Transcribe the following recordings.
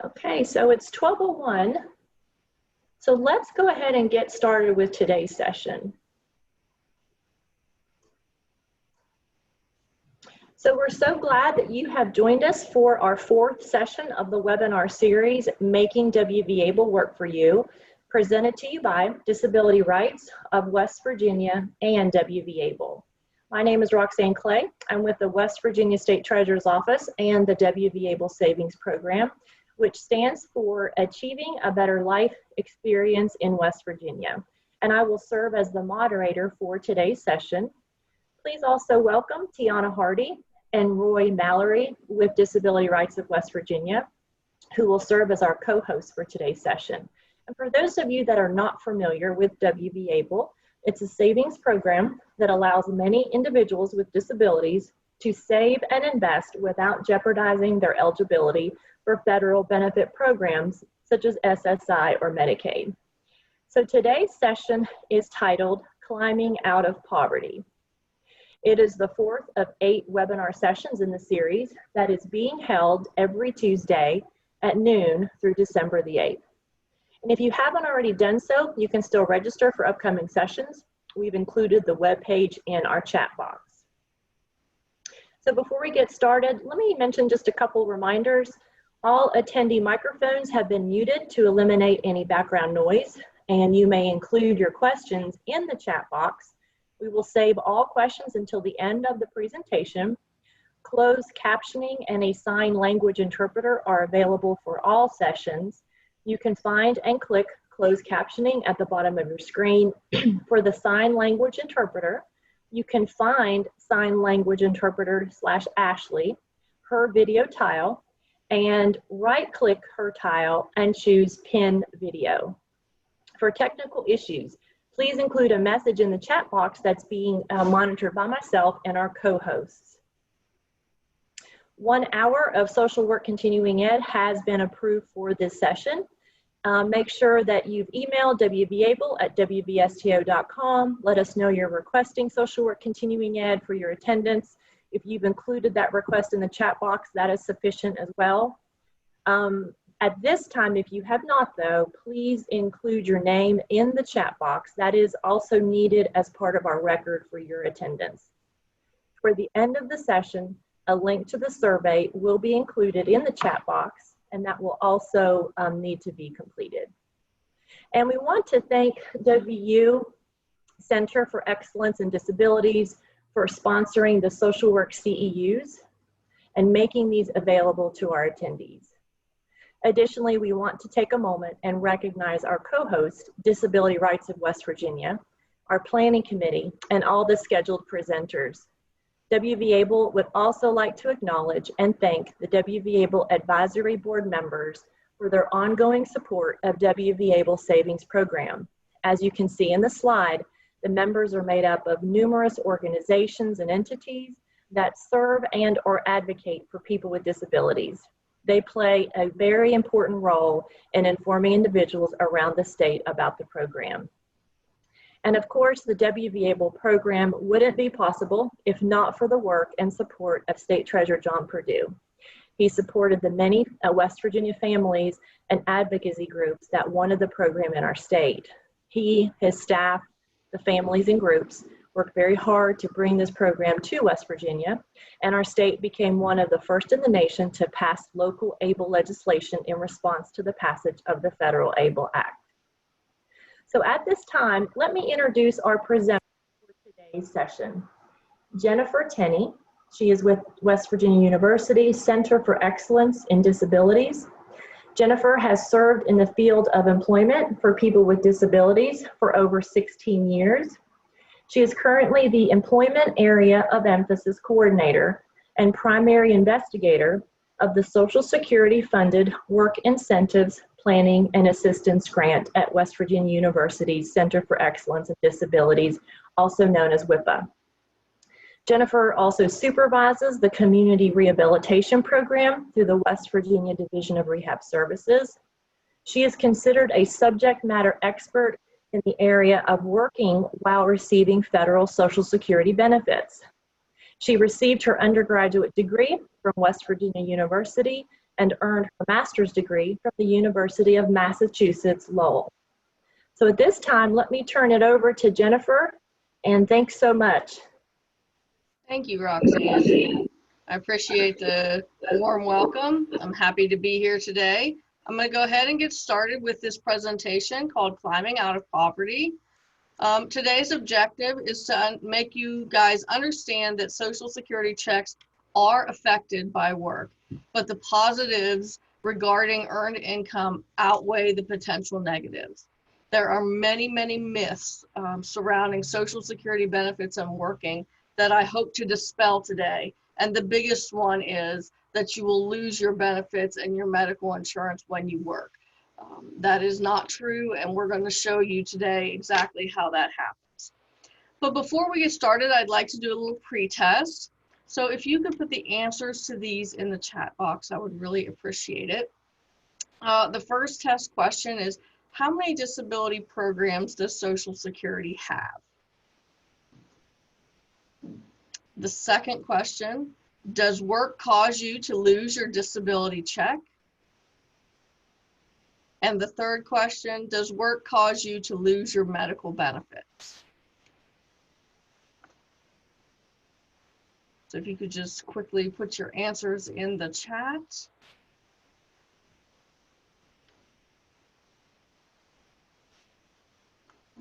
Okay, so it's 12:01. So let's go ahead and get started with today's session. So we're so glad that you have joined us for our fourth session of the webinar series, Making WVABLE Work for You, presented to you by Disability Rights of West Virginia and WVABLE. My name is Roxanne Clay. I'm with the West Virginia State Treasurer's Office and the WVABLE Savings Program, which stands for Achieving a Better Life Experience in West Virginia. And I will serve as the moderator for today's session. Please also welcome Tiana Hardy and Roy Mallory with Disability Rights of West Virginia, who will serve as our co-hosts for today's session. And for those of you that are not familiar with WVABLE, it's a savings program that allows many individuals with disabilities to save and invest without jeopardizing their eligibility for federal benefit programs such as SSI or Medicaid. So today's session is titled Climbing Out of Poverty. It is the fourth of 8 webinar sessions in the series that is being held every Tuesday at noon through December the 8th. And if you haven't already done so, you can still register for upcoming sessions. We've included the webpage in our chat box. So before we get started, let me mention just a couple reminders. All attendee microphones have been muted to eliminate any background noise, and you may include your questions in the chat box. We will save all questions until the end of the presentation. Closed captioning and a sign language interpreter are available for all sessions. You can find and click closed captioning at the bottom of your screen. For the sign language interpreter, you can find sign language interpreter /Ashley, her video tile, and right-click her tile and choose Pin Video. For technical issues, please include a message in the chat box that's being monitored by myself and our co-hosts. 1 hour of social work continuing ed has been approved for this session. Make sure that you've emailed wvable@wvsto.com. Let us know you're requesting social work continuing ed for your attendance. If you've included that request in the chat box, that is sufficient as well. At this time, if you have not though, please include your name in the chat box. That is also needed as part of our record for your attendance. For the end of the session, a link to the survey will be included in the chat box, and that will also need to be completed. And we want to thank WVU Center for Excellence in Disabilities for sponsoring the social work CEUs and making these available to our attendees. Additionally, we want to take a moment and recognize our co-host, Disability Rights of West Virginia, our planning committee, and all the scheduled presenters. WVABLE would also like to acknowledge and thank the WVABLE Advisory Board members for their ongoing support of WVABLE Savings Program. As you can see in the slide, the members are made up of numerous organizations and entities that serve and or advocate for people with disabilities. They play a very important role in informing individuals around the state about the program. And of course, the WVABLE program wouldn't be possible if not for the work and support of State Treasurer John Perdue. He supported the many West Virginia families and advocacy groups that wanted the program in our state. He, his staff, the families and groups worked very hard to bring this program to West Virginia, and our state became one of the first in the nation to pass local ABLE legislation in response to the passage of the Federal ABLE Act. So at this time, let me introduce our presenter for today's session, Jennifer Tenney. She is with West Virginia University Center for Excellence in Disabilities. Jennifer has served in the field of employment for people with disabilities for over 16 years. She is currently the Employment Area of Emphasis Coordinator and primary investigator of the Social Security funded Work Incentives Planning and Assistance Grant at West Virginia University's Center for Excellence in Disabilities, also known as WIPA. Jennifer also supervises the Community Rehabilitation Program through the West Virginia Division of Rehab Services. She is considered a subject matter expert in the area of working while receiving federal Social Security benefits. She received her undergraduate degree from West Virginia University and earned her master's degree from the University of Massachusetts, Lowell. So at this time, let me turn it over to Jennifer, and thanks so much. Thank you, Roxanne. I appreciate the warm welcome. I'm happy to be here today. I'm going to go ahead and get started with this presentation called Climbing Out of Poverty. Today's objective is to make you guys understand that Social Security checks are affected by work, but the positives regarding earned income outweigh the potential negatives. There are many, many myths surrounding Social Security benefits and working that I hope to dispel today. And the biggest one is that you will lose your benefits and your medical insurance when you work. That is not true, and we're going to show you today exactly how that happens. But before we get started, I'd like to do a little pre-test. So if you could put the answers to these in the chat box, I would really appreciate it. The first test question is, how many disability programs does Social Security have? The second question, does work cause you to lose your disability check? And the third question, does work cause you to lose your medical benefits? So if you could just quickly put your answers in the chat.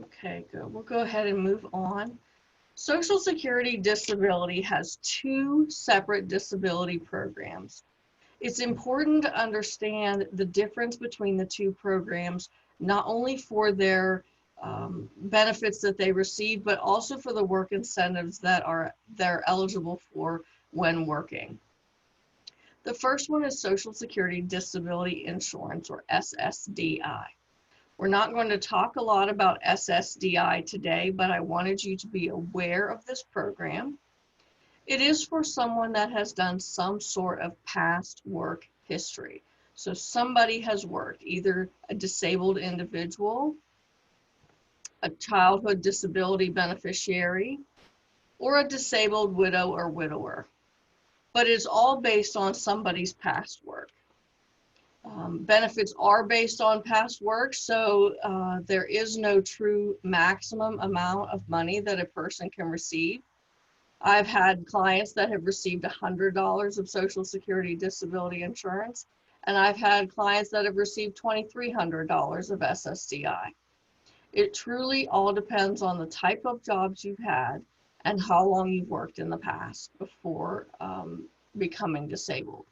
Okay, good. We'll go ahead and move on. Social Security Disability has two separate disability programs. It's important to understand the difference between the two programs, not only for their benefits that they receive, but also for the work incentives that they're eligible for when working. The first one is Social Security Disability Insurance, or SSDI. We're not going to talk a lot about SSDI today, but I wanted you to be aware of this program. It is for someone that has done some sort of past work history. So somebody has worked, either a disabled individual, a childhood disability beneficiary, or a disabled widow or widower. But it's all based on somebody's past work. Benefits are based on past work, so there is no true maximum amount of money that a person can receive. I've had clients that have received $100 of Social Security disability insurance, and I've had clients that have received $2,300 of SSDI. It truly all depends on the type of jobs you've had and how long you've worked in the past before becoming disabled.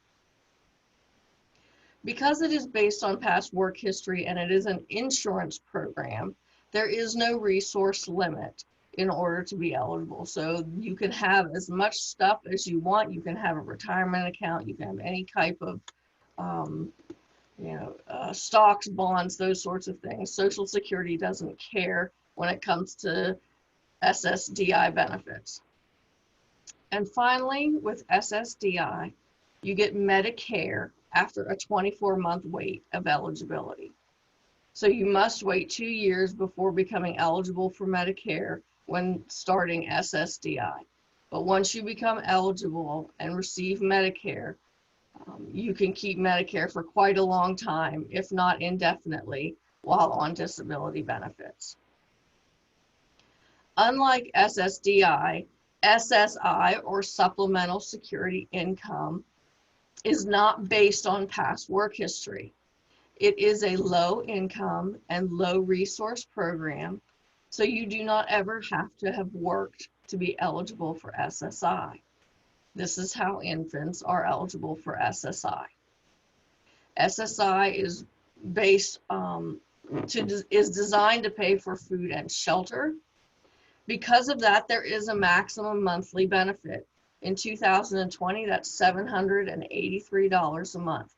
Because it is based on past work history and it is an insurance program, there is no resource limit in order to be eligible. So you can have as much stuff as you want. You can have a retirement account. You can have any type of, stocks, bonds, those sorts of things. Social Security doesn't care when it comes to SSDI benefits. And finally, with SSDI, you get Medicare after a 24-month wait of eligibility. So you must wait 2 years before becoming eligible for Medicare when starting SSDI. But once you become eligible and receive Medicare, you can keep Medicare for quite a long time, if not indefinitely, while on disability benefits. Unlike SSDI, SSI, or Supplemental Security Income, is not based on past work history. It is a low income and low resource program, so you do not ever have to have worked to be eligible for SSI. This is how infants are eligible for SSI. SSI is designed to pay for food and shelter. Because of that, there is a maximum monthly benefit. In 2020, that's $783 a month.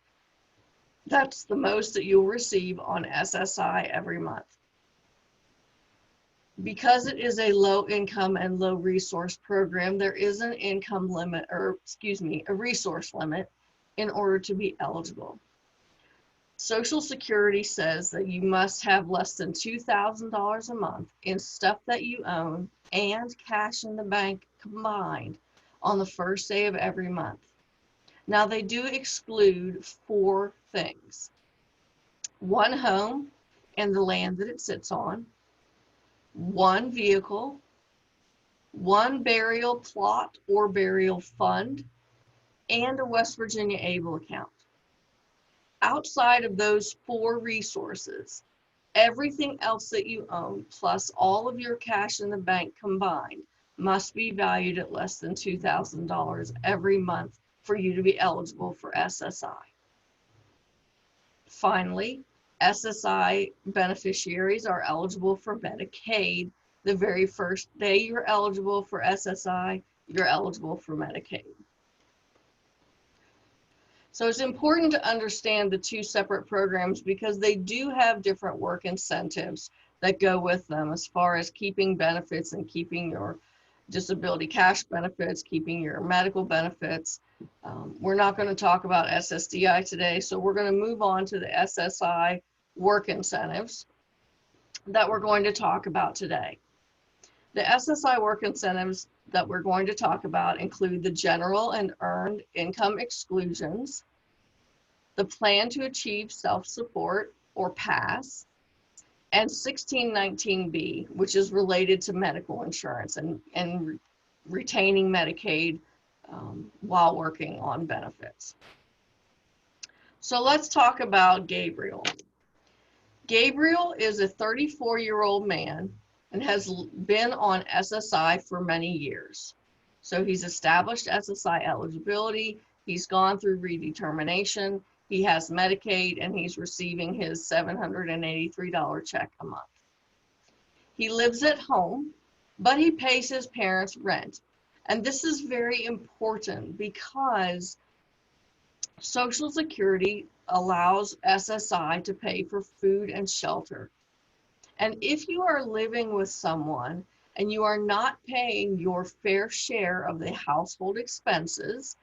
That's the most that you'll receive on SSI every month. Because it is a low income and low resource program, there is an income limit, a resource limit in order to be eligible. Social Security says that you must have less than $2,000 a month in stuff that you own and cash in the bank combined on the first day of every month. Now they do exclude 4 things: 1 home and the land that it sits on, 1 vehicle, 1 burial plot or burial fund, and a West Virginia ABLE account. Outside of those 4 resources, everything else that you own, plus all of your cash in the bank combined, must be valued at less than $2,000 every month for you to be eligible for SSI. Finally, SSI beneficiaries are eligible for Medicaid. The very first day you're eligible for SSI, you're eligible for Medicaid. So it's important to understand the 2 separate programs because they do have different work incentives that go with them as far as keeping benefits and keeping your disability cash benefits, keeping your medical benefits. We're not going to talk about SSDI today, so we're going to move on to the SSI Work Incentives that we're going to talk about today. The SSI Work Incentives that we're going to talk about include the general and earned income exclusions, the plan to achieve self-support or PASS, and 1619B, which is related to medical insurance and retaining Medicaid while working on benefits. So let's talk about Gabriel. Gabriel is a 34-year-old man and has been on SSI for many years. So he's established SSI eligibility, he's gone through redetermination, he has Medicaid, and he's receiving his $783 check a month. He lives at home, but he pays his parents rent. And this is very important because Social Security allows SSI to pay for food and shelter. And if you are living with someone and you are not paying your fair share of the household expenses,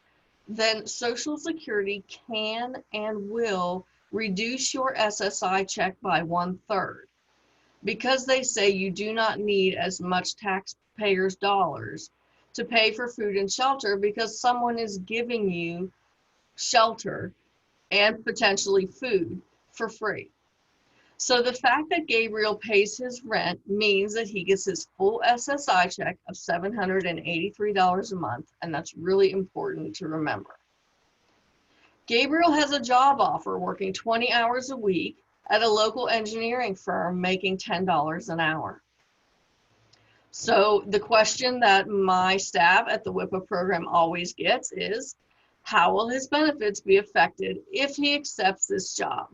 then Social Security can and will reduce your SSI check by 1/3 because they say you do not need as much taxpayers' dollars to pay for food and shelter because someone is giving you shelter and potentially food for free. So the fact that Gabriel pays his rent means that he gets his full SSI check of $783 a month, and that's really important to remember. Gabriel has a job offer working 20 hours a week at a local engineering firm making $10 an hour. So the question that my staff at the WIPA program always gets is, how will his benefits be affected if he accepts this job?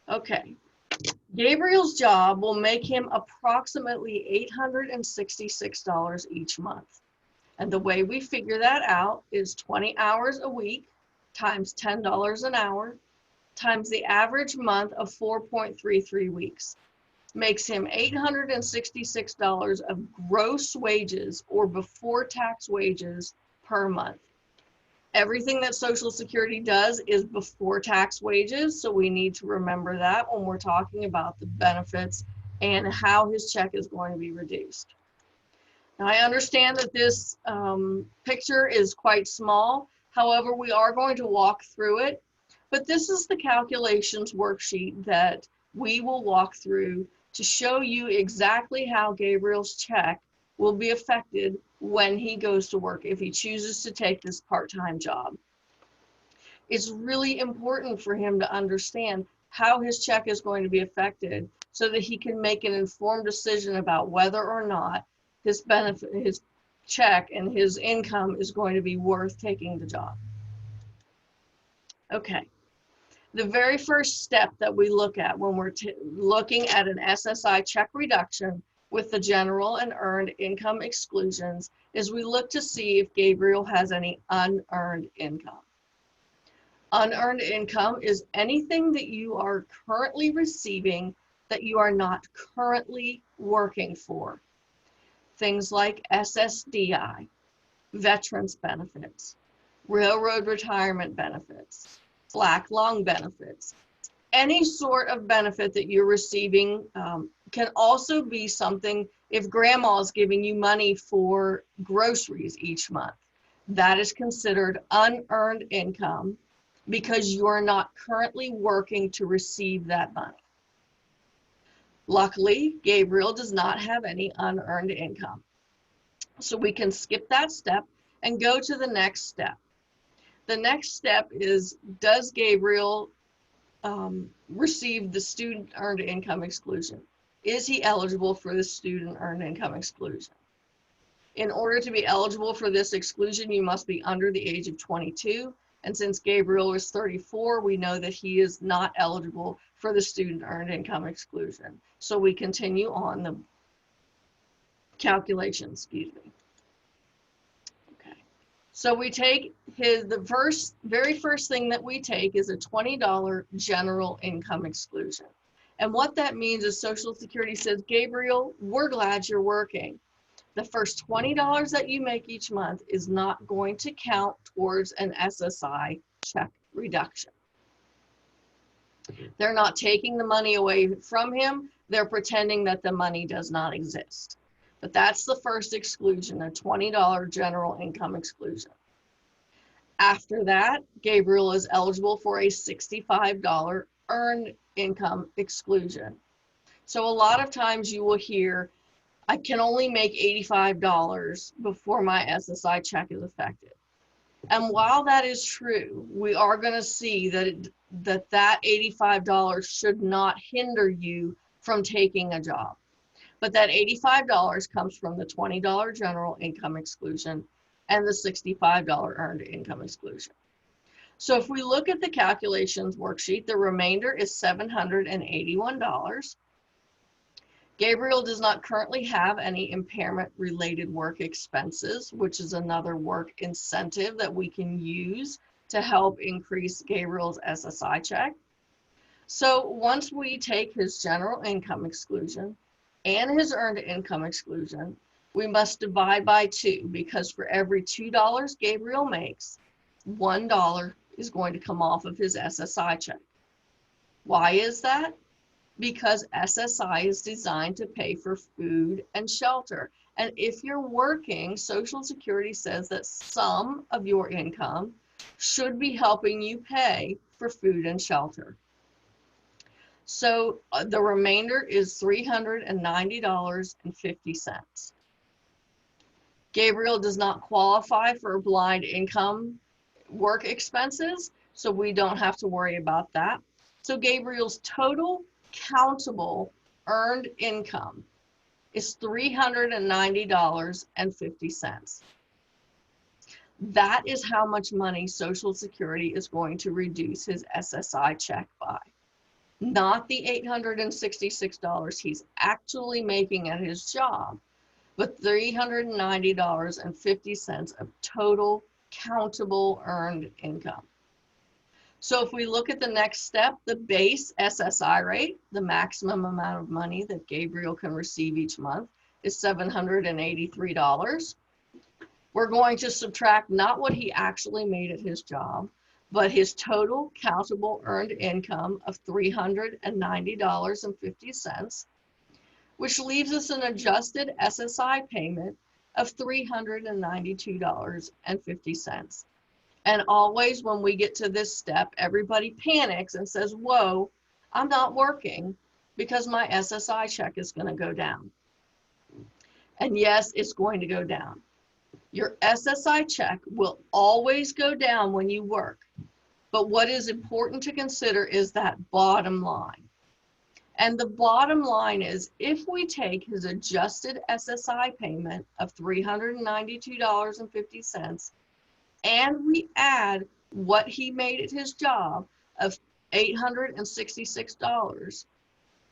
Okay, Gabriel's job will make him approximately $866 each month. And the way we figure that out is 20 hours a week times $10 an hour times the average month of 4.33 weeks. Makes him $866 of gross wages or before tax wages per month. Everything that Social Security does is before tax wages, so we need to remember that when we're talking about the benefits and how his check is going to be reduced. Now, I understand that this picture is quite small. However, we are going to walk through it, but this is the calculations worksheet that we will walk through to show you exactly how Gabriel's check will be affected when he goes to work if he chooses to take this part-time job. It's really important for him to understand how his check is going to be affected so that he can make an informed decision about whether or not his benefit, his check and his income is going to be worth taking the job. Okay. The very first step that we look at when we're looking at an SSI check reduction with the general and earned income exclusions is we look to see if Gabriel has any unearned income. Unearned income is anything that you are currently receiving that you are not currently working for. Things like SSDI, veterans benefits, railroad retirement benefits, black lung benefits. Any sort of benefit that you're receiving can also be something If grandma is giving you money for groceries each month, that is considered unearned income because you are not currently working to receive that money. Luckily, Gabriel does not have any unearned income. So we can skip that step and go to the next step. The next step is, does Gabriel receive the student earned income exclusion? Is he eligible for the student earned income exclusion? In order to be eligible for this exclusion, you must be under the age of 22. And since Gabriel is 34, we know that he is not eligible for the student earned income exclusion. So we continue on the calculation, excuse me. Okay. So we take the very first thing that we take is a $20 general income exclusion. And what that means is Social Security says, Gabriel, we're glad you're working. The first $20 that you make each month is not going to count towards an SSI check reduction. They're not taking the money away from him. They're pretending that the money does not exist. But that's the first exclusion, a $20 general income exclusion. After that, Gabriel is eligible for a $65 earned income exclusion. So a lot of times you will hear, I can only make $85 before my SSI check is effective. And while that is true, we are going to see that that $85 should not hinder you from taking a job. But that $85 comes from the $20 general income exclusion and the $65 earned income exclusion. So if we look at the calculations worksheet, the remainder is $781. Gabriel does not currently have any impairment-related work expenses, which is another work incentive that we can use to help increase Gabriel's SSI check. So once we take his general income exclusion and his earned income exclusion, we must divide by 2, because for every $2 Gabriel makes, $1 is going to come off of his SSI check. Why is that? Because SSI is designed to pay for food and shelter. And if you're working, Social Security says that some of your income should be helping you pay for food and shelter. So the remainder is $390.50. Gabriel does not qualify for blind income work expenses, so we don't have to worry about that. So Gabriel's total countable earned income is $390.50. That is how much money Social Security is going to reduce his SSI check by. Not the $866 he's actually making at his job, but $390.50 of total countable earned income. So if we look at the next step, the base SSI rate, the maximum amount of money that Gabriel can receive each month, is $783. We're going to subtract not what he actually made at his job, but his total countable earned income of $390.50, which leaves us an adjusted SSI payment of $392.50. And always when we get to this step, everybody panics and says, whoa, I'm not working because my SSI check is going to go down. And yes, it's going to go down. Your SSI check will always go down when you work. But what is important to consider is that bottom line. And the bottom line is, if we take his adjusted SSI payment of $392.50 and we add what he made at his job of $866,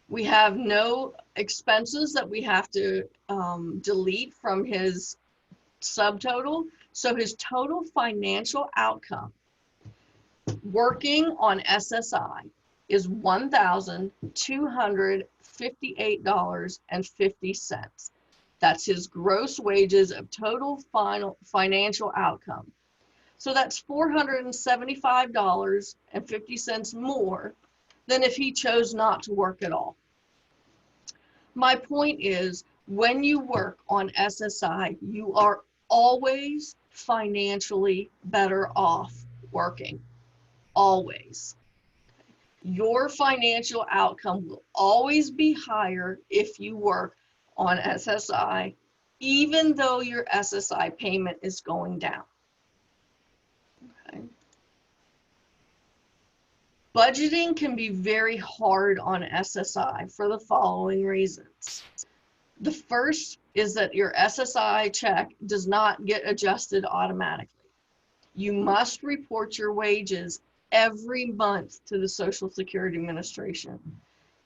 we have no expenses that we have to delete from his subtotal. So his total financial outcome working on SSI is $1,258.50. That's his gross wages of total final financial outcome. So that's $475.50 more than if he chose not to work at all. My point is, When you work on SSI, you are always financially better off working, always. Your financial outcome will always be higher if you work on SSI, even though your SSI payment is going down. Okay. Budgeting can be very hard on SSI for the following reasons. The first is that your SSI check does not get adjusted automatically. You must report your wages every month to the Social Security Administration.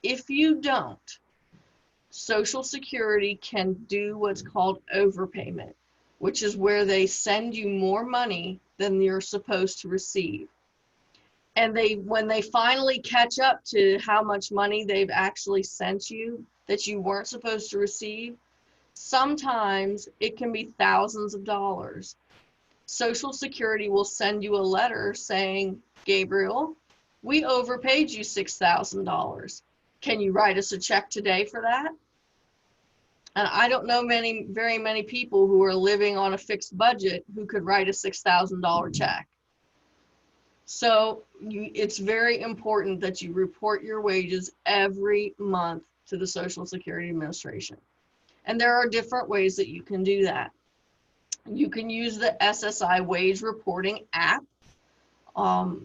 If you don't, Social Security can do what's called overpayment, which is where they send you more money than you're supposed to receive. And when they finally catch up to how much money they've actually sent you that you weren't supposed to receive, sometimes it can be thousands of dollars. Social Security will send you a letter saying, Gabriel, we overpaid you $6,000. Can you write us a check today for that? And I don't know very many people who are living on a fixed budget who could write a $6,000 check. So it's very important that you report your wages every month to the Social Security Administration. And there are different ways that you can do that. You can use the SSI wage reporting app.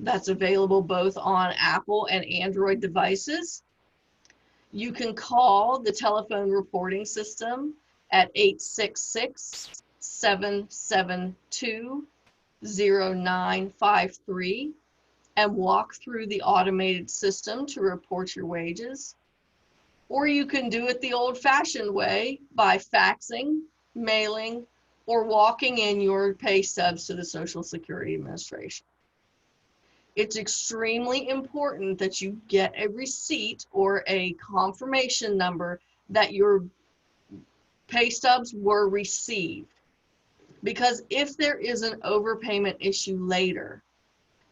That's available both on Apple and Android devices. You can call the telephone reporting system at 866-772-0953 and walk through the automated system to report your wages. Or you can do it the old-fashioned way by faxing, mailing, or walking in your pay stubs to the Social Security Administration. It's extremely important that you get a receipt or a confirmation number that your pay stubs were received. Because if there is an overpayment issue later,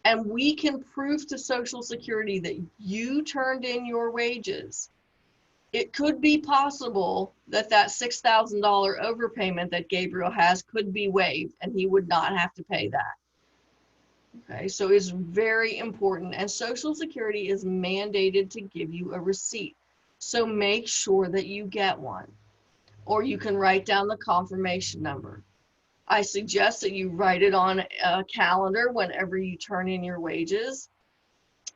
and we can prove to Social Security that you turned in your wages, it could be possible that that $6,000 overpayment that Gabriel has could be waived and he would not have to pay that. Okay, so it's very important, and Social Security is mandated to give you a receipt. So make sure that you get one, or you can write down the confirmation number. I suggest that you write it on a calendar whenever you turn in your wages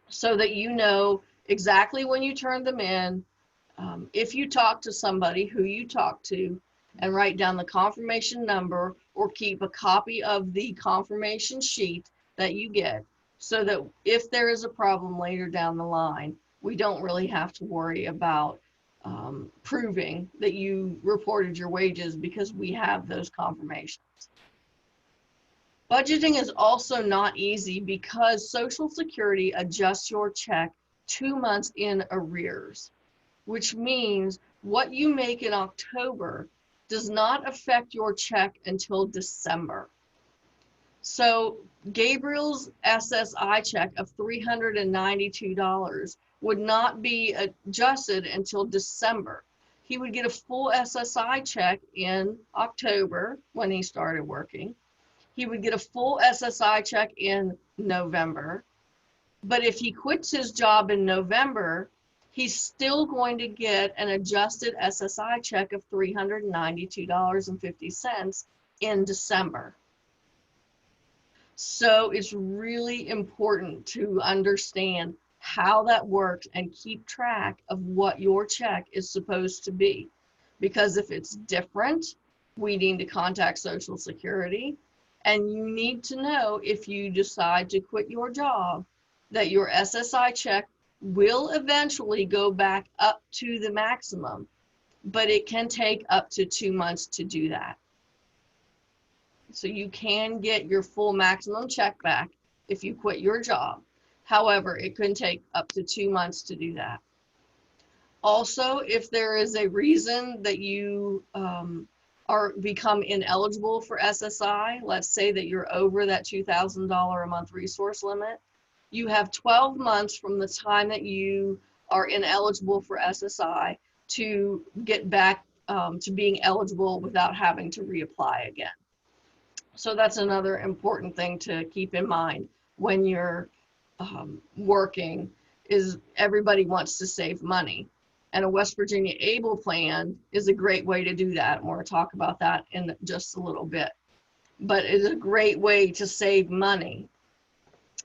so that you know exactly when you turn them in. If you talk to somebody, who you talk to, and write down the confirmation number or keep a copy of the confirmation sheet that you get, so that if there is a problem later down the line, we don't really have to worry about proving that you reported your wages because we have those confirmations. Budgeting is also not easy because Social Security adjusts your check 2 months in arrears, which means what you make in October does not affect your check until December. So Gabriel's SSI check of $392 would not be adjusted until December. He would get a full SSI check in October when he started working. He would get a full SSI check in November. But if he quits his job in November, he's still going to get an adjusted SSI check of $392.50 in December. So it's really important to understand how that works and keep track of what your check is supposed to be. Because if it's different, we need to contact Social Security, and you need to know if you decide to quit your job that your SSI check will eventually go back up to the maximum, but it can take up to 2 months to do that. So you can get your full maximum check back if you quit your job. However, it can take up to 2 months to do that. Also, if there is a reason that you become ineligible for SSI, let's say that you're over that $2,000 a month resource limit, you have 12 months from the time that you are ineligible for SSI to get back to being eligible without having to reapply again. So that's another important thing to keep in mind when you're working, is everybody wants to save money. And a West Virginia ABLE plan is a great way to do that. And we'll talk about that in just a little bit. But it's a great way to save money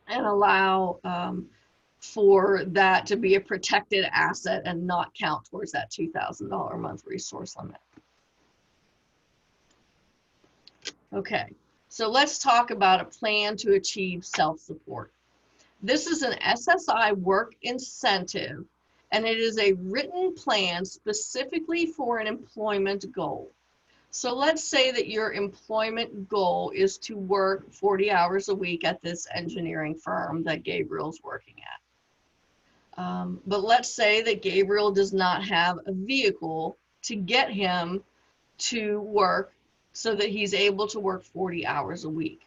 and allow for that to be a protected asset and not count towards that $2,000 a month resource limit. Okay, so let's talk about a plan to achieve self-support. This is an SSI Work Incentive, and it is a written plan specifically for an employment goal. So let's say that your employment goal is to work 40 hours a week at this engineering firm that Gabriel's working at. But let's say that Gabriel does not have a vehicle to get him to work so that he's able to work 40 hours a week.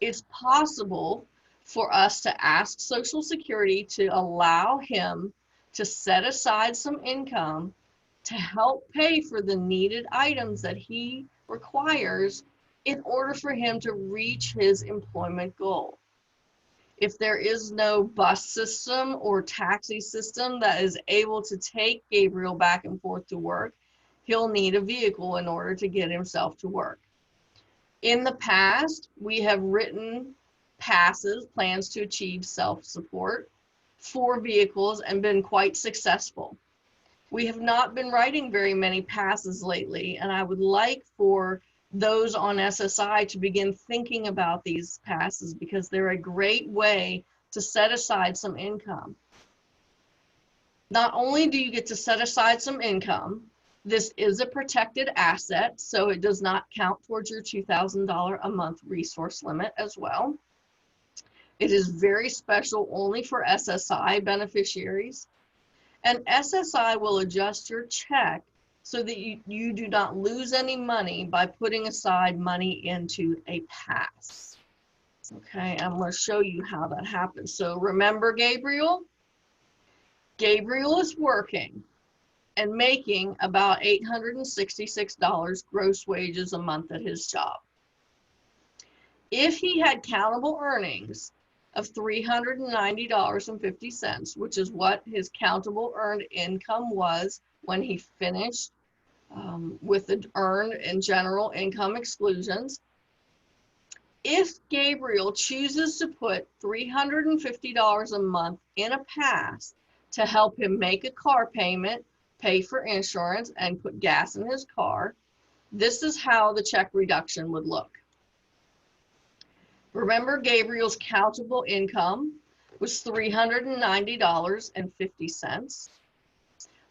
It's possible for us to ask Social Security to allow him to set aside some income to help pay for the needed items that he requires in order for him to reach his employment goal. If there is no bus system or taxi system that is able to take Gabriel back and forth to work, he'll need a vehicle in order to get himself to work. In the past, we have written passes, plans to achieve self-support for vehicles, and been quite successful. We have not been writing very many passes lately, and I would like for those on SSI to begin thinking about these passes because they're a great way to set aside some income. Not only do you get to set aside some income, this is a protected asset, so it does not count towards your $2,000 a month resource limit as well. It is very special only for SSI beneficiaries. And SSI will adjust your check so that you do not lose any money by putting aside money into a pass. Okay, I'm going to show you how that happens. So remember Gabriel? Gabriel is working and making about $866 gross wages a month at his job. If he had countable earnings of $390.50, which is what his countable earned income was when he finished with the earned and general income exclusions. If Gabriel chooses to put $350 a month in a pass to help him make a car payment, pay for insurance, and put gas in his car, this is how the check reduction would look. Remember, Gabriel's countable income was $390.50.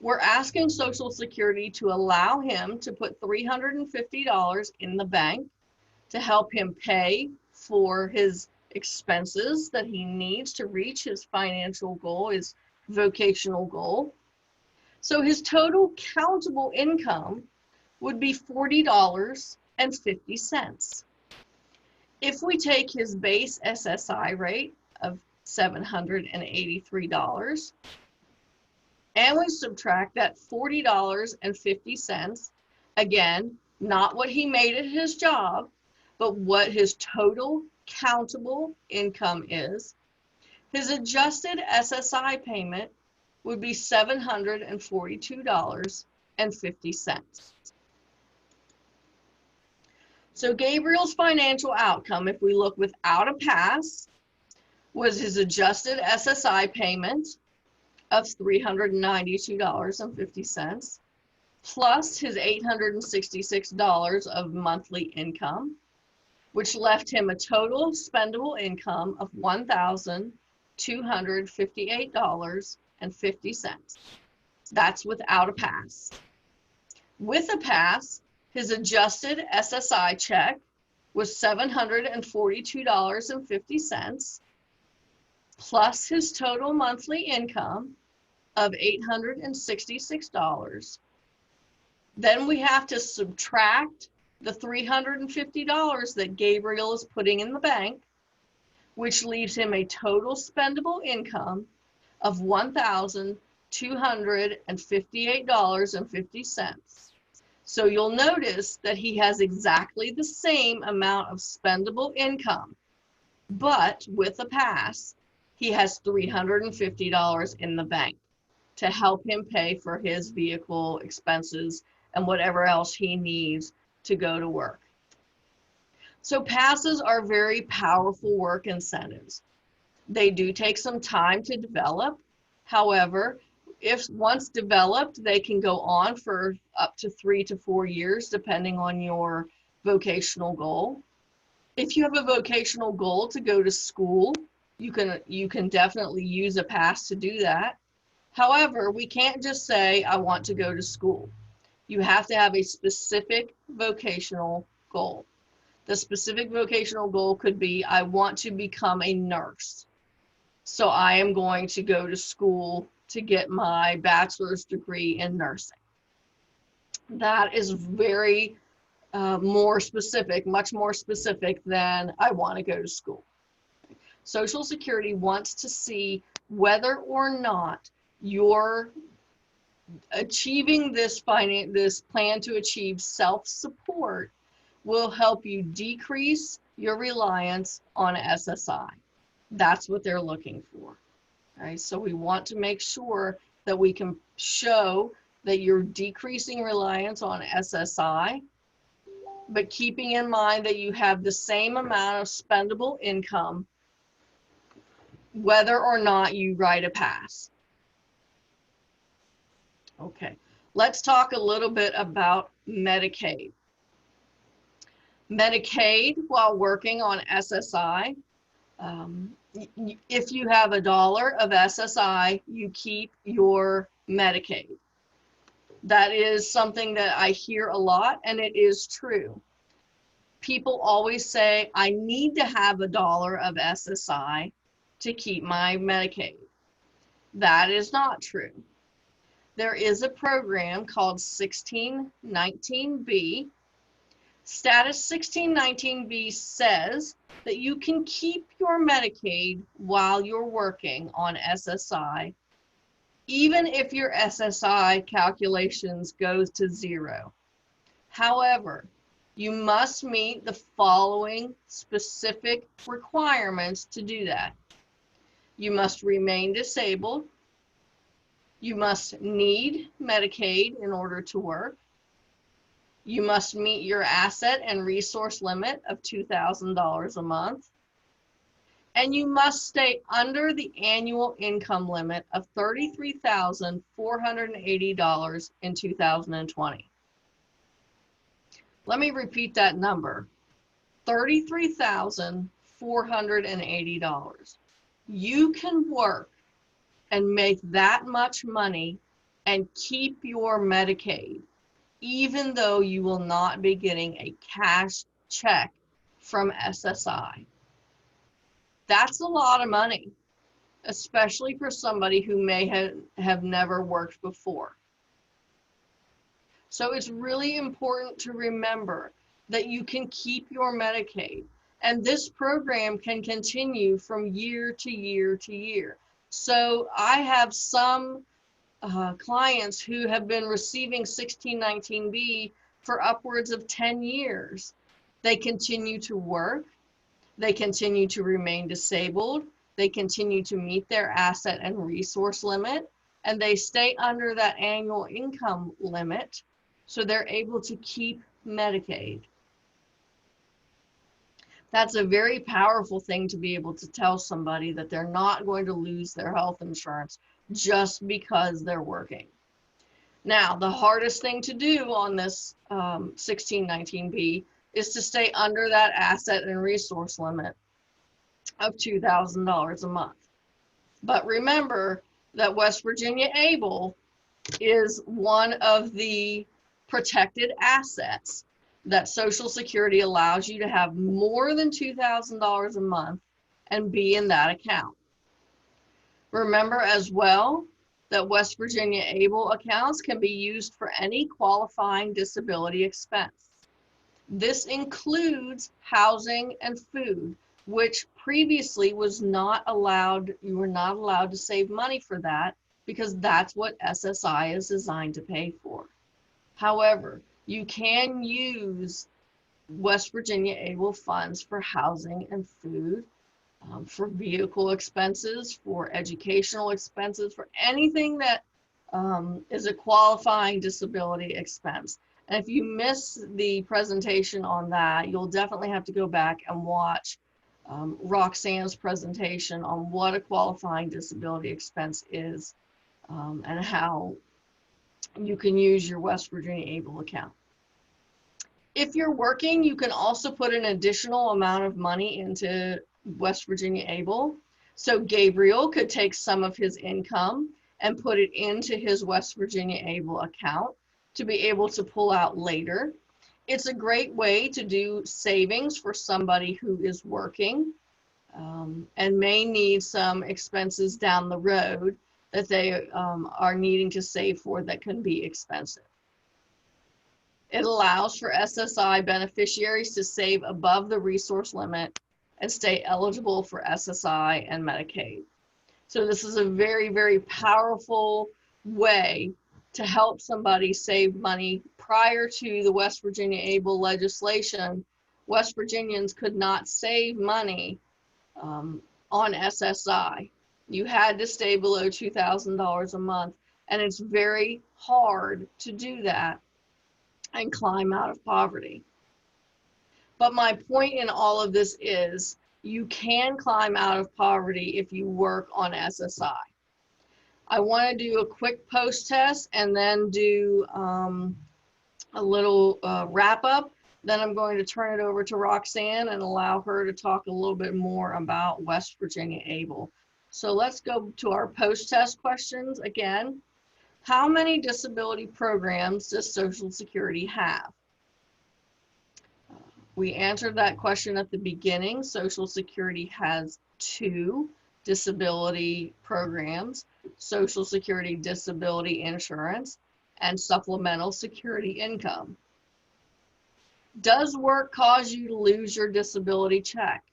We're asking Social Security to allow him to put $350 in the bank to help him pay for his expenses that he needs to reach his financial goal, his vocational goal. So his total countable income would be $40.50. If we take his base SSI rate of $783 and we subtract that $40.50, again, not what he made at his job, but what his total countable income is, his adjusted SSI payment would be $742.50. So Gabriel's financial outcome, if we look without a pass, was his adjusted SSI payment of $392.50, plus his $866 of monthly income, which left him a total spendable income of $1,258.50. That's without a pass. With a pass, his adjusted SSI check was $742.50, plus his total monthly income of $866. Then we have to subtract the $350 that Gabriel is putting in the bank, which leaves him a total spendable income of $1,258.50. $258.50. So you'll notice that he has exactly the same amount of spendable income, but with a pass, he has $350 in the bank to help him pay for his vehicle expenses and whatever else he needs to go to work. So passes are very powerful work incentives. They do take some time to develop. However, if once developed, they can go on for up to 3 to 4 years, depending on your vocational goal. If you have a vocational goal to go to school, you can definitely use a pass to do that. However, we can't just say, I want to go to school. You have to have a specific vocational goal. The specific vocational goal could be, I want to become a nurse. So I am going to go to school to get my bachelor's degree in nursing. That is very more specific, much more specific than I want to go to school. Social Security wants to see whether or not you're achieving this plan to achieve self-support will help you decrease your reliance on SSI. That's what they're looking for. Right? So we want to make sure that we can show that you're decreasing reliance on SSI, but keeping in mind that you have the same amount of spendable income whether or not you write a pass. Okay, let's talk a little bit about Medicaid. Medicaid, while working on SSI, if you have $1 of SSI, you keep your Medicaid. That is something that I hear a lot, and it is true. People always say, I need to have $1 of SSI to keep my Medicaid. That is not true. There is a program called 1619B. Status 1619B says that you can keep your Medicaid while you're working on SSI, even if your SSI calculations goes to 0. However, you must meet the following specific requirements to do that. You must remain disabled. You must need Medicaid in order to work. You must meet your asset and resource limit of $2,000 a month. And you must stay under the annual income limit of $33,480 in 2020. Let me repeat that number, $33,480. You can work and make that much money and keep your Medicaid, even though you will not be getting a cash check from SSI. That's a lot of money, especially for somebody who may have never worked before. So it's really important to remember that you can keep your Medicaid, and this program can continue from year to year to year. So I have some clients who have been receiving 1619B for upwards of 10 years. They continue to work, they continue to remain disabled, they continue to meet their asset and resource limit, and they stay under that annual income limit, so they're able to keep Medicaid. That's a very powerful thing to be able to tell somebody, that they're not going to lose their health insurance just because they're working. Now, the hardest thing to do on this 1619B is to stay under that asset and resource limit of $2,000 a month. But remember that West Virginia ABLE is one of the protected assets that Social Security allows you to have more than $2,000 a month and be in that account. Remember as well that West Virginia ABLE accounts can be used for any qualifying disability expense. This includes housing and food, which previously was not allowed, you were not allowed to save money for that because that's what SSI is designed to pay for. However, you can use West Virginia ABLE funds for housing and food, for vehicle expenses, for educational expenses, for anything that is a qualifying disability expense. And if you miss the presentation on that, you'll definitely have to go back and watch Roxanne's presentation on what a qualifying disability expense is, and how you can use your West Virginia ABLE account. If you're working, you can also put an additional amount of money into West Virginia ABLE. So Gabriel could take some of his income and put it into his West Virginia ABLE account to be able to pull out later. It's a great way to do savings for somebody who is working and may need some expenses down the road that they are needing to save for that can be expensive. It allows for SSI beneficiaries to save above the resource limit and stay eligible for SSI and Medicaid. So this is a very, very powerful way to help somebody save money. Prior to the West Virginia ABLE legislation, West Virginians could not save money on SSI. You had to stay below $2,000 a month, and it's very hard to do that and climb out of poverty. But my point in all of this is you can climb out of poverty if you work on SSI. I want to do a quick post test and then do a little wrap up. Then I'm going to turn it over to Roxanne and allow her to talk a little bit more about West Virginia ABLE. So let's go to our post test questions again. How many disability programs does Social Security have? We answered that question at the beginning. Social Security has 2 disability programs: Social Security Disability Insurance and Supplemental Security Income. Does work cause you to lose your disability check?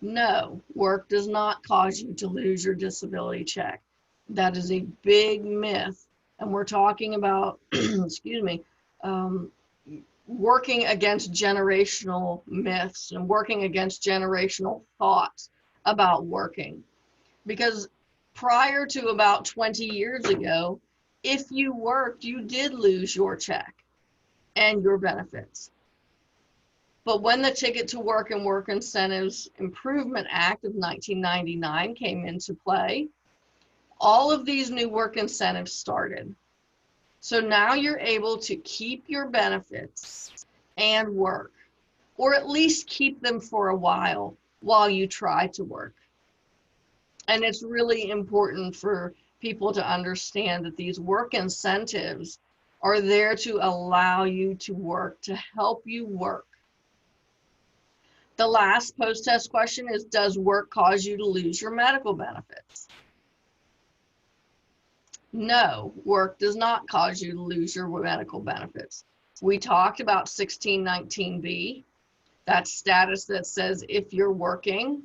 No, work does not cause you to lose your disability check. That is a big myth, and we're talking about, excuse me, working against generational myths and working against generational thoughts about working. Because prior to about 20 years ago, if you worked, you did lose your check and your benefits. But when the Ticket to Work and Work Incentives Improvement Act of 1999 came into play, all of these new work incentives started. So now you're able to keep your benefits and work, or at least keep them for a while you try to work. And it's really important for people to understand that these work incentives are there to allow you to work, to help you work. The last post-test question is, does work cause you to lose your medical benefits? No, work does not cause you to lose your medical benefits. We talked about 1619B, that status that says if you're working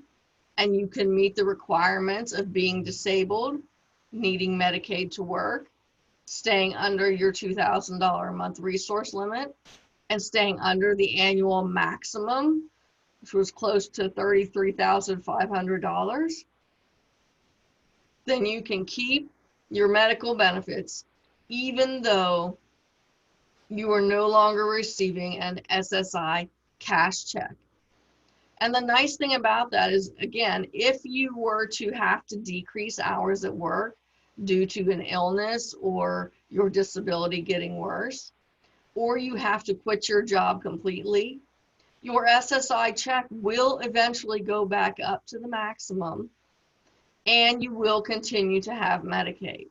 and you can meet the requirements of being disabled, needing Medicaid to work, staying under your $2,000 a month resource limit, and staying under the annual maximum, which was close to $33,500, then you can keep your medical benefits even though you are no longer receiving an SSI cash check. And the nice thing about that is, again, if you were to have to decrease hours at work due to an illness or your disability getting worse, or you have to quit your job completely, your SSI check will eventually go back up to the maximum, and you will continue to have Medicaid.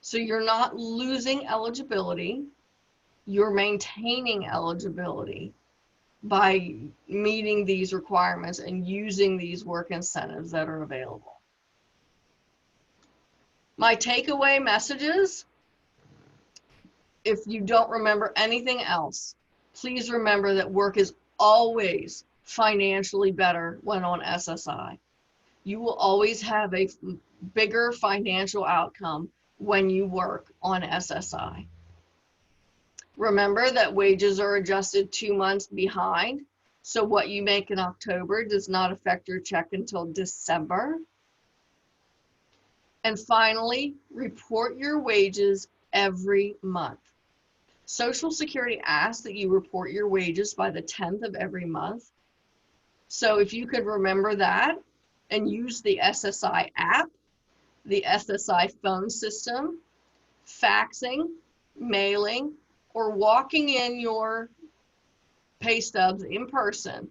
So you're not losing eligibility, you're maintaining eligibility by meeting these requirements and using these work incentives that are available. My takeaway messages, if you don't remember anything else, please remember that work is always financially better when on SSI. You will always have a bigger financial outcome when you work on SSI. Remember that wages are adjusted 2 months behind, so what you make in October does not affect your check until December. And finally, report your wages every month. Social Security asks that you report your wages by the 10th of every month. So if you could remember that and use the SSI app, the SSI phone system, faxing, mailing, or walking in your pay stubs in person,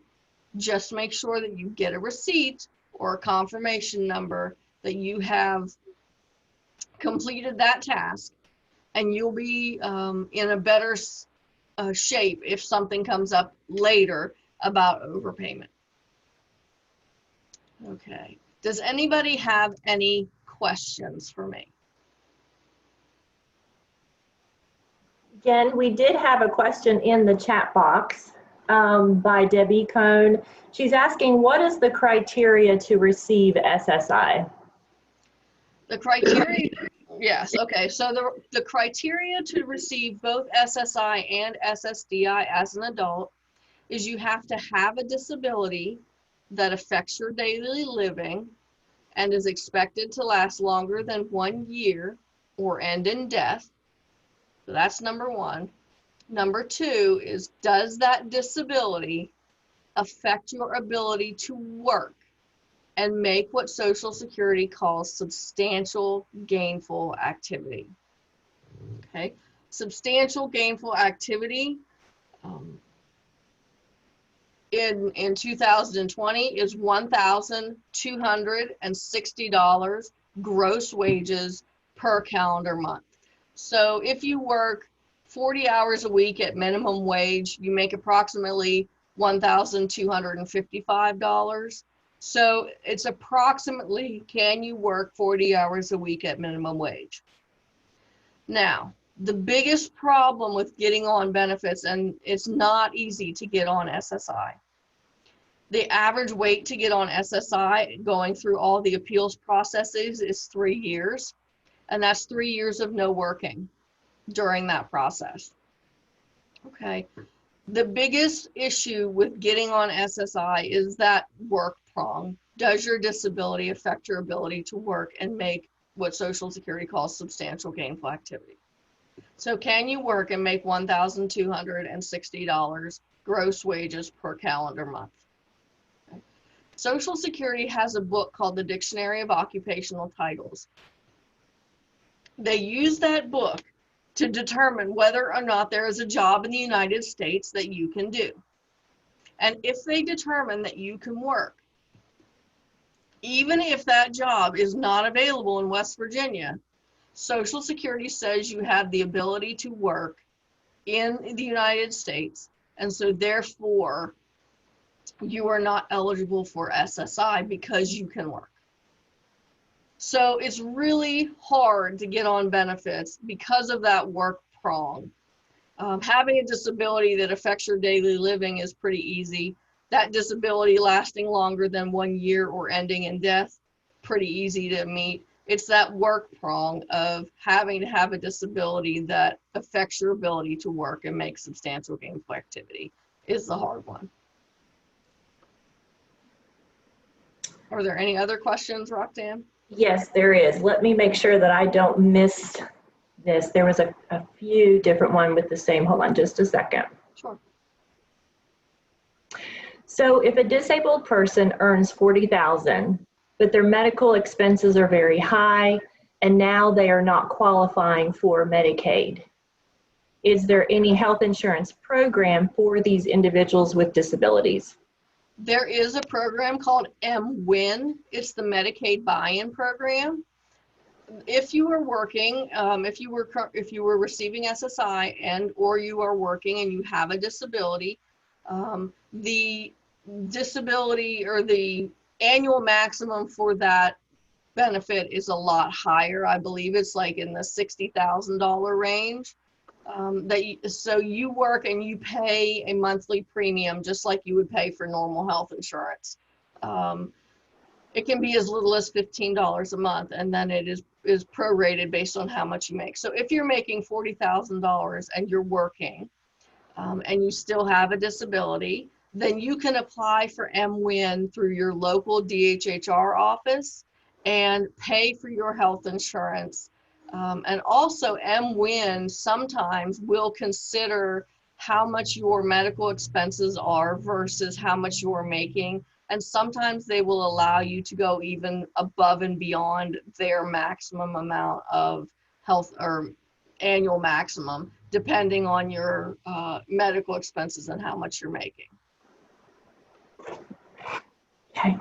just make sure that you get a receipt or a confirmation number that you have completed that task, and you'll be in a better shape if something comes up later about overpayment. Okay, does anybody have any questions for me? Jen, we did have a question in the chat box by Debbie Cohn. She's asking, what is the criteria to receive SSI? The criteria, yes, okay. So the criteria to receive both SSI and SSDI as an adult is you have to have a disability that affects your daily living and is expected to last longer than 1 year or end in death. So that's number one. Number two is, does that disability affect your ability to work and make what Social Security calls substantial gainful activity? Okay, substantial gainful activity in 2020 is $1,260 gross wages per calendar month. So if you work 40 hours a week at minimum wage, you make approximately $1,255. So it's approximately, can you work 40 hours a week at minimum wage? Now, the biggest problem with getting on benefits, and it's not easy to get on SSI. The average wait to get on SSI, going through all the appeals processes, is 3 years. And that's 3 years of no working during that process. Okay. The biggest issue with getting on SSI is that work prong. Does your disability affect your ability to work and make what Social Security calls substantial gainful activity? So can you work and make $1,260 gross wages per calendar month? Okay. Social Security has a book called the Dictionary of Occupational Titles. They use that book to determine whether or not there is a job in the United States that you can do. And if they determine that you can work, even if that job is not available in West Virginia, Social Security says you have the ability to work in the United States, and so therefore you are not eligible for SSI because you can work. So it's really hard to get on benefits because of that work prong. Having a disability that affects your daily living is pretty easy. That disability lasting longer than 1 year or ending in death, pretty easy to meet. It's that work prong of having to have a disability that affects your ability to work and make substantial gainful activity is the hard one. Are there any other questions, Roxanne? Yes, there is. Let me make sure that I don't miss this. There was a few different ones with the same. Hold on just a second. Sure. So if a disabled person earns $40,000, but their medical expenses are very high, and now they are not qualifying for Medicaid, is there any health insurance program for these individuals with disabilities? There is a program called MWin. It's the Medicaid buy-in program. If you are working, if you were receiving SSI and or you are working and you have a disability, the disability or the annual maximum for that benefit is a lot higher. I believe it's like in the $60,000 range. So you work and you pay a monthly premium just like you would pay for normal health insurance. it can be as little as $15 a month, and then it is prorated based on how much you make. So if you're making $40,000 and you're working, and you still have a disability, then you can apply for MWin through your local DHHR office and pay for your health insurance. And also MWin sometimes will consider how much your medical expenses are versus how much you're making. And sometimes they will allow you to go even above and beyond their maximum amount of health or annual maximum, depending on your medical expenses and how much you're making. Okay.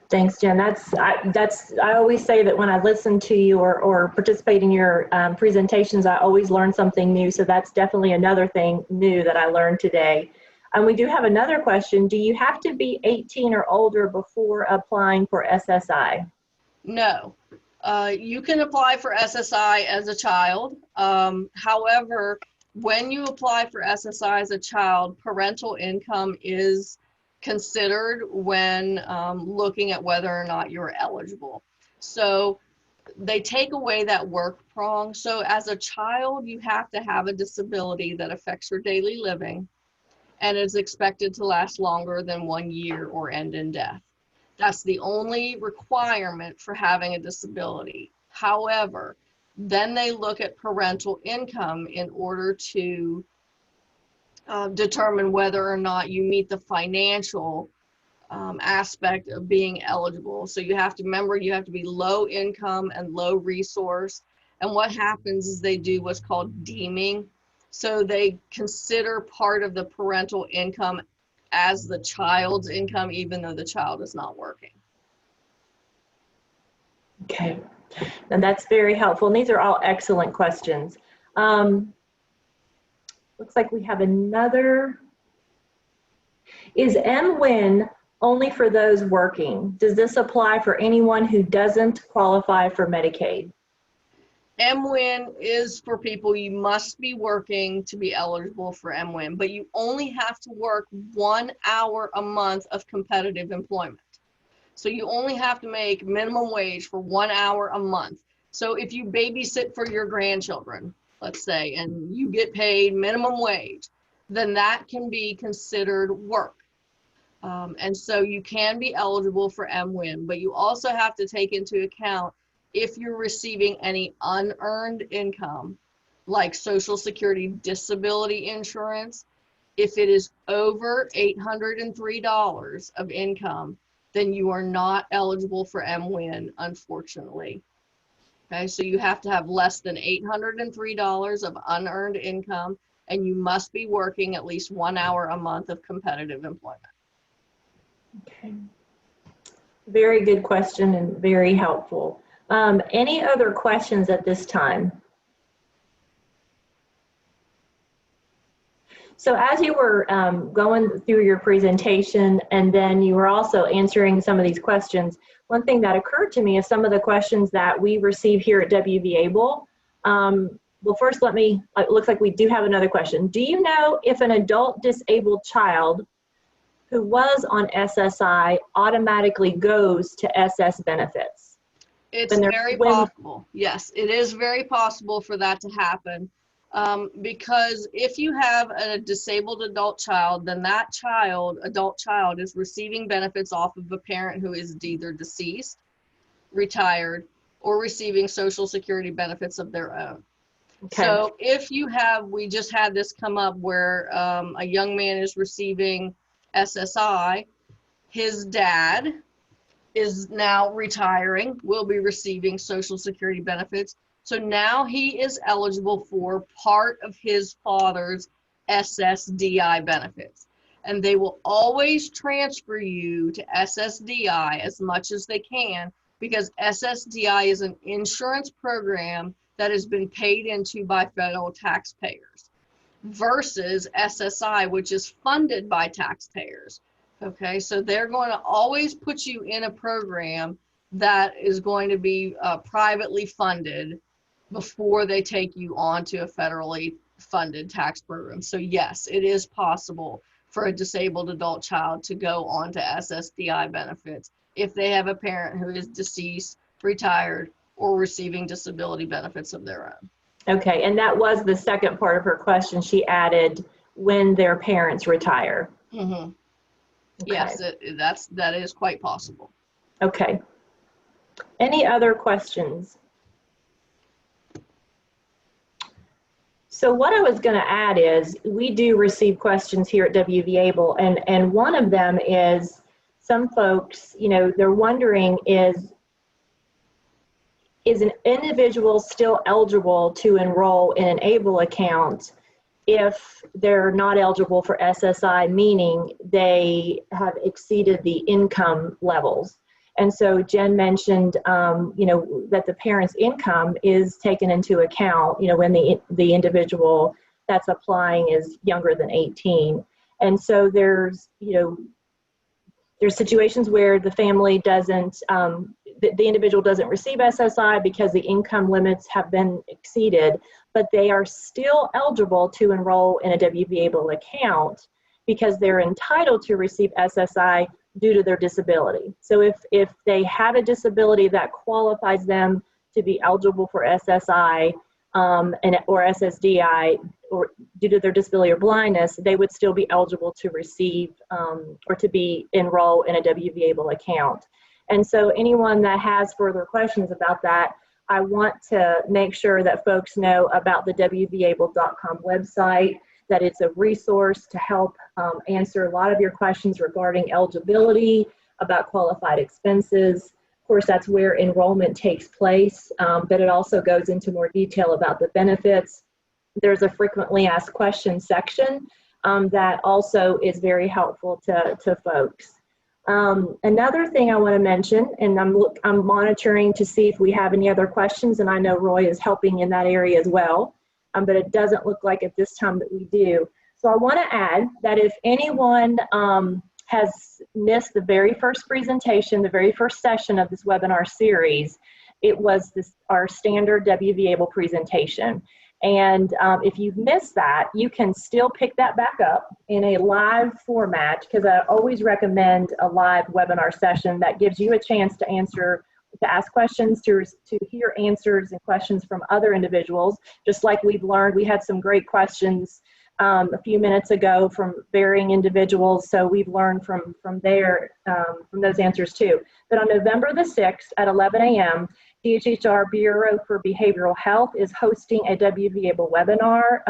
Thanks, Jen. I always say that when I listen to you or participate in your presentations, I always learn something new. So that's definitely another thing new that I learned today. And we do have another question. Do you have to be 18 or older before applying for SSI? No. You can apply for SSI as a child. However, when you apply for SSI as a child, parental income is considered when looking at whether or not you're eligible. So they take away that work prong. So as a child, you have to have a disability that affects your daily living and is expected to last longer than 1 year or end in death. That's the only requirement for having a disability. However, then they look at parental income in order to determine whether or not you meet the financial aspect of being eligible. So you have to remember, you have to be low income and low resource. And what happens is they do what's called deeming. So they consider part of the parental income as the child's income, even though the child is not working. Okay, and that's very helpful. And these are all excellent questions. Looks like we have another. Is MWin only for those working? Does this apply for anyone who doesn't qualify for Medicaid? MWin is for people, you must be working to be eligible for MWin, but you only have to work 1 hour a month of competitive employment. So you only have to make minimum wage for 1 hour a month. So if you babysit for your grandchildren, let's say, and you get paid minimum wage, then that can be considered work. And so you can be eligible for MWin, but you also have to take into account if you're receiving any unearned income, like Social Security disability insurance. If it is over $803 of income, then you are not eligible for MWin, unfortunately. Okay, so you have to have less than $803 of unearned income, and you must be working at least 1 hour a month of competitive employment. Okay. Very good question and very helpful. Any other questions at this time? So as you were going through your presentation and then you were also answering some of these questions, one thing that occurred to me is some of the questions that we receive here at WVABLE. Well, first it looks like we do have another question. Do you know if an adult disabled child who was on SSI automatically goes to SS benefits? It's very possible. Yes, it is very possible for that to happen. Because if you have a disabled adult child, then that adult child is receiving benefits off of a parent who is either deceased, retired, or receiving Social Security benefits of their own. Okay. So if you have, we just had this come up where a young man is receiving SSI, his dad is now retiring, will be receiving Social Security benefits. So now he is eligible for part of his father's SSDI benefits. And they will always transfer you to SSDI as much as they can, because SSDI is an insurance program that has been paid into by federal taxpayers versus SSI, which is funded by taxpayers. Okay, so they're going to always put you in a program that is going to be privately funded before they take you onto a federally funded tax program. So yes, it is possible for a disabled adult child to go on to SSDI benefits if they have a parent who is deceased, retired, or receiving disability benefits of their own. Okay, and that was the second part of her question. She added when their parents retire. Mm-hmm. Okay. Yes, that is quite possible. Okay. Any other questions? So what I was going to add is we do receive questions here at WVABLE, and one of them is some folks, you know, they're wondering is an individual still eligible to enroll in an ABLE account if they're not eligible for SSI, meaning they have exceeded the income levels. And so Jen mentioned, you know, that the parent's income is taken into account, you know, when the individual that's applying is younger than 18. And so there's, you know, there's situations where the family doesn't, the individual doesn't receive SSI because the income limits have been exceeded, but they are still eligible to enroll in a WVABLE account because they're entitled to receive SSI due to their disability. So if they have a disability that qualifies them to be eligible for SSI or SSDI, or due to their disability or blindness, they would still be eligible to receive or to be enrolled in a WVABLE account. And so anyone that has further questions about that, I want to make sure that folks know about the WVABLE.com website, that it's a resource to help answer a lot of your questions regarding eligibility, about qualified expenses. Of course, that's where enrollment takes place, but it also goes into more detail about the benefits. There's a frequently asked questions section that also is very helpful to folks. Another thing I want to mention, and I'm monitoring to see if we have any other questions, and I know Roy is helping in that area as well, but it doesn't look like at this time that we do. So I want to add that if anyone has missed the very first presentation, the very first session of this webinar series, it was our standard WVABLE presentation. And if you've missed that, you can still pick that back up in a live format, because I always recommend a live webinar session that gives you a chance to ask questions, to hear answers and questions from other individuals. Just like we've learned, we had some great questions a few minutes ago from varying individuals, so we've learned from those answers too. But on November the 6th at 11 a.m., DHHR Bureau for Behavioral Health is hosting a WVABLE webinar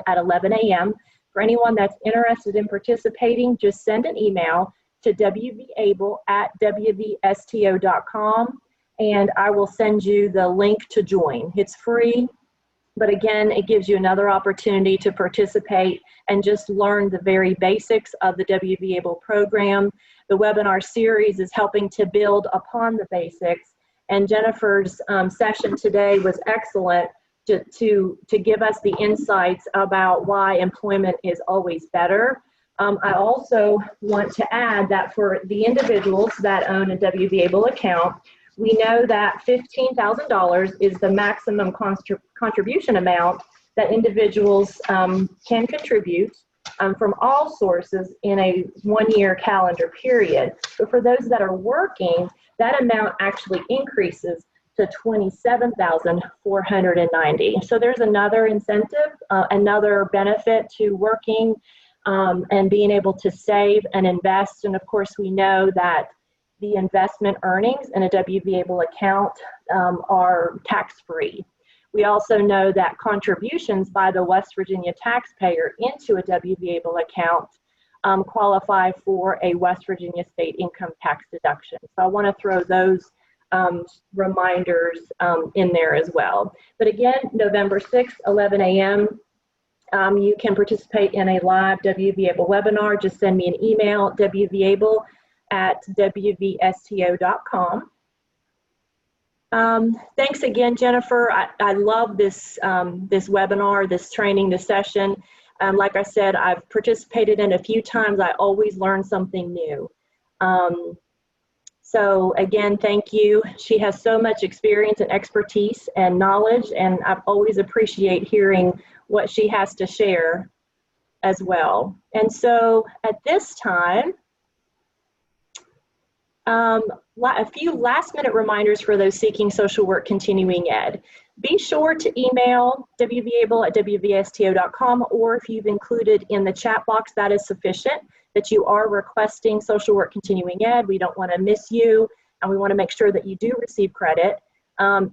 at 11 a.m. For anyone that's interested in participating, just send an email to wvable@wvsto.com, and I will send you the link to join. It's free, but again, it gives you another opportunity to participate and just learn the very basics of the WVABLE program. The webinar series is helping to build upon the basics, and Jennifer's session today was excellent to give us the insights about why employment is always better. I also want to add that for the individuals that own a WVABLE account, we know that $15,000 is the maximum contribution amount that individuals can contribute from all sources in a one-year calendar period. But for those that are working, that amount actually increases to $27,490. So there's another incentive, another benefit to working and being able to save and invest. And of course, we know that the investment earnings in a WVABLE account are tax-free. We also know that contributions by the West Virginia taxpayer into a WVABLE account qualify for a West Virginia state income tax deduction. So I want to throw those reminders in there as well. But again, November 6th, 11 a.m., you can participate in a live WVABLE webinar. Just send me an email, wvable@wvsto.com. Thanks again, Jennifer. I love this, this webinar, this training, this session. Like I said, I've participated in a few times. I always learn something new. So again, thank you. She has so much experience and expertise and knowledge, and I always appreciate hearing what she has to share as well. And so at this time, A few last minute reminders for those seeking social work continuing ed. Be sure to email wvable@wvsto.com, or if you've included in the chat box, that is sufficient, that you are requesting social work continuing ed. We don't want to miss you, and we want to make sure that you do receive credit.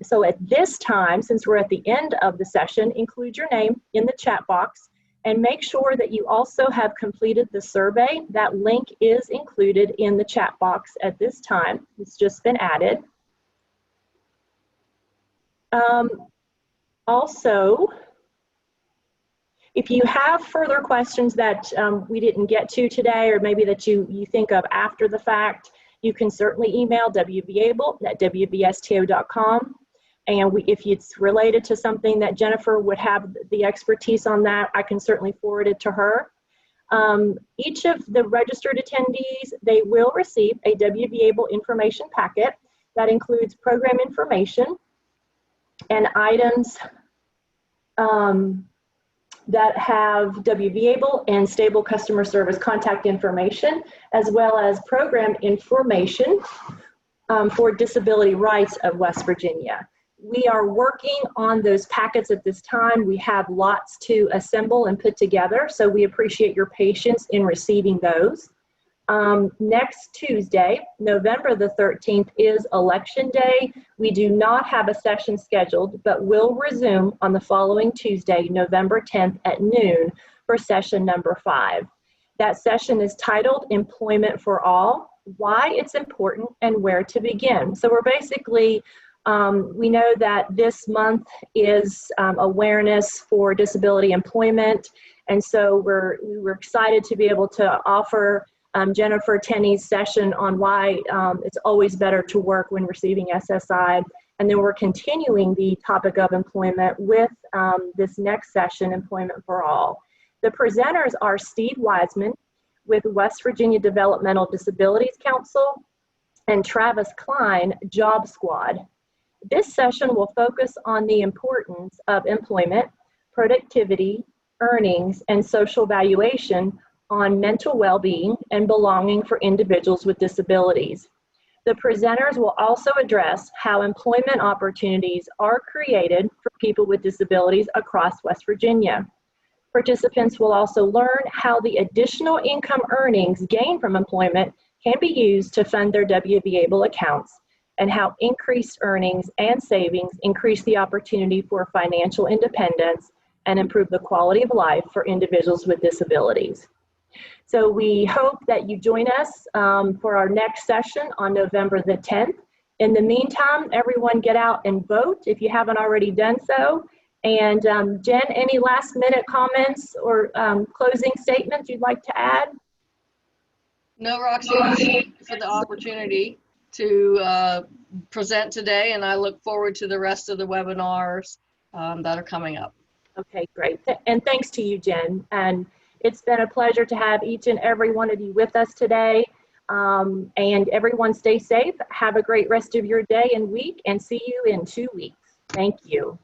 So at this time, since we're at the end of the session, include your name in the chat box and make sure that you also have completed the survey. That link is included in the chat box at this time. It's just been added. Also, if you have further questions that we didn't get to today, or maybe that you think of after the fact, you can certainly email wvable@wvsto.com. And if it's related to something that Jennifer would have the expertise on that, I can certainly forward it to her. Each of the registered attendees, they will receive a WVABLE information packet that includes program information and items that have WVABLE and stable customer service contact information, as well as program information for disability rights of West Virginia. We are working on those packets at this time. We have lots to assemble and put together, so we appreciate your patience in receiving those. Next Tuesday, November the 13th, is Election Day. We do not have a session scheduled, but will resume on the following Tuesday, November 10th at noon for session number 5. That session is titled Employment for All, Why It's Important and Where to Begin. So we're basically, we know that this month is awareness for disability employment, and so we were excited to be able to offer Jennifer Tenney's session on why it's always better to work when receiving SSI. And then we're continuing the topic of employment with this next session, Employment for All. The presenters are Steve Wiseman with West Virginia Developmental Disabilities Council and Travis Klein, Job Squad. This session will focus on the importance of employment, productivity, earnings, and social valuation on mental well-being and belonging for individuals with disabilities. The presenters will also address how employment opportunities are created for people with disabilities across West Virginia. Participants will also learn how the additional income earnings gained from employment can be used to fund their WVABLE accounts, and how increased earnings and savings increase the opportunity for financial independence and improve the quality of life for individuals with disabilities. So we hope that you join us for our next session on November the 10th. In the meantime, everyone get out and vote if you haven't already done so. And Jen, any last minute comments or closing statements you'd like to add? No, Roxy, thank you for the opportunity to present today, and I look forward to the rest of the webinars that are coming up. Okay, great. And thanks to you, Jen. And it's been a pleasure to have each and every one of you with us today. And everyone stay safe. Have a great rest of your day and week, and see you in 2 weeks. Thank you.